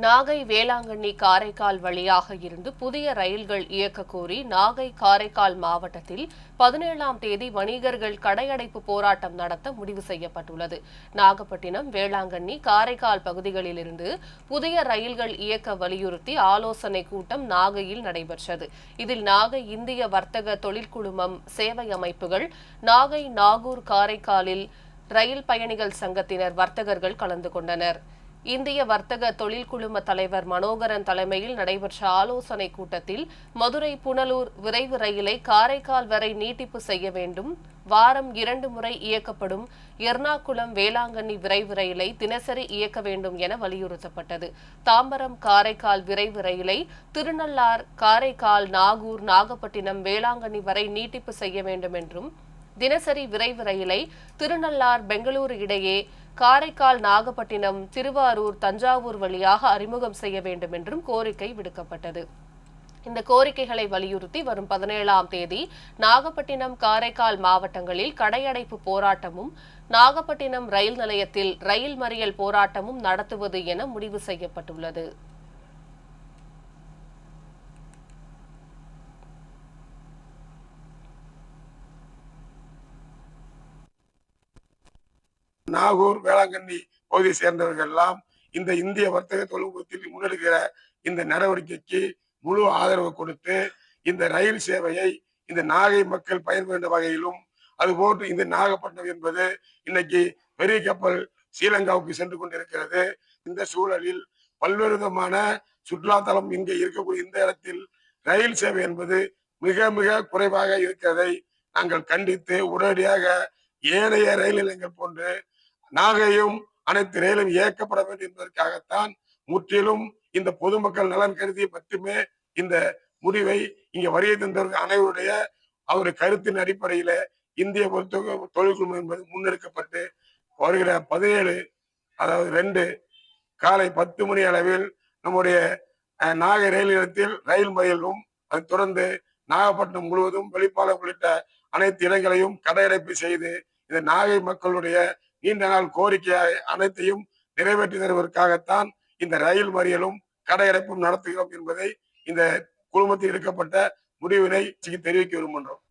நாகை வேளாங்கண்ணி காரைக்கால் வழியாக இருந்து புதிய ரயில்கள் இயக்க கோரி நாகை காரைக்கால் மாவட்டத்தில் 17ஆம் தேதி வணிகர்கள் கடையடைப்பு போராட்டம் நடத்த முடிவு செய்யப்பட்டுள்ளது. நாகப்பட்டினம், வேளாங்கண்ணி, காரைக்கால் பகுதிகளிலிருந்து புதிய ரயில்கள் இயக்க வலியுறுத்தி ஆலோசனை கூட்டம் நாகையில் நடைபெற்றது. இதில் நாகை இந்திய வர்த்தக தொழிற்குழுமம், சேவை அமைப்புகள், நாகை, நாகூர், காரைக்காலில் ரயில் பயணிகள் சங்கத்தினர், வர்த்தகர்கள் கலந்து கொண்டனர். இந்திய வர்த்தக தொழிற்குழும தலைவர் மனோகரன் தலைமையில் நடைபெற்ற ஆலோசனைக் கூட்டத்தில் மதுரை, புனலூர் விரைவு ரயிலை காரைக்கால் வரை நீட்டிப்பு செய்ய வேண்டும், வாரம் 2 முறை இயக்கப்படும் எர்ணாகுளம், வேளாங்கண்ணி விரைவு ரயிலை தினசரி இயக்க வேண்டும் என வலியுறுத்தப்பட்டது. தாம்பரம், காரைக்கால் விரைவு ரயிலை திருநள்ளார், காரைக்கால், நாகூர், நாகப்பட்டினம், வேளாங்கண்ணி வரை நீட்டிப்பு செய்ய வேண்டும் என்றும், தினசரி விரைவு ரயிலை திருநள்ளார், பெங்களூரு இடையே காரைக்கால், நாகப்பட்டினம், திருவாரூர், தஞ்சாவூர் வழியாக அறிமுகம் செய்ய வேண்டும் என்றும் கோரிக்கை விடுக்கப்பட்டது. இந்த கோரிக்கைகளை வலியுறுத்தி வரும் 17ஆம் தேதி நாகப்பட்டினம், காரைக்கால் மாவட்டங்களில் கடையடைப்பு போராட்டமும், நாகப்பட்டினம் ரயில் நிலையத்தில் ரயில் மறியல் போராட்டமும் நடத்துவது என முடிவு செய்யப்பட்டுள்ளது. நாகூர், வேளாங்கண்ணி பகுதியை சேர்ந்தவர்கள் எல்லாம் இந்த இந்திய வர்த்தக தொழில்நுட்பத்தில் முன்னெடுக்கிற இந்த நடவடிக்கைக்கு முழு ஆதரவு கொடுத்து இந்த ரயில் சேவையை இந்த நாகை மக்கள் பயன்பெறும் வகையிலும், அதுபோன்று இந்த நாகப்பட்டினம் என்பது இன்னைக்கு பெரிய கப்பல் ஸ்ரீலங்காவுக்கு சென்று கொண்டிருக்கிறது. இந்த சூழலில் பல்வேறு விதமான சுற்றுலாத்தலம் இங்கே இருக்கக்கூடிய இந்த இடத்தில் ரயில் சேவை என்பது மிக மிக குறைவாக இருக்கிறதை நாங்கள் கண்டித்து உடனடியாக ஏனைய ரயில் நிலையங்கள் போன்று நாகையும் அனைத்து ரயிலும் இயக்கப்பட வேண்டும் என்பதற்காகத்தான் முற்றிலும் இந்த பொதுமக்கள் நலன் கருதி மட்டுமே இந்த முடிவை இங்க வருகை தந்தவர்கள் அனைவருடைய அவருடைய கருத்தின் அடிப்படையில இந்திய தொழில்குழுமம் என்பது முன்னெடுக்கப்பட்டு வருகிற 17 அதாவது 2 காலை 10 மணி அளவில் நம்முடைய நாகை ரயில் நிலையத்தில் ரயில் மறியலும், அதை தொடர்ந்து நாகப்பட்டினம் முழுவதும் வெளிப்பாளர் உள்ளிட்ட அனைத்து இடங்களையும் கடையடைப்பு செய்து இந்த நாகை மக்களுடைய நீண்ட நாள் கோரிக்கையை அனைத்தையும் நிறைவேற்றி தருவதற்காகத்தான் இந்த ரயில் மறியலும் கடையடைப்பும் நடத்துகிறோம் என்பதை இந்த குழுமத்தில் எடுக்கப்பட்ட முடிவினை தெரிவிக்க விரும்புகின்றோம்.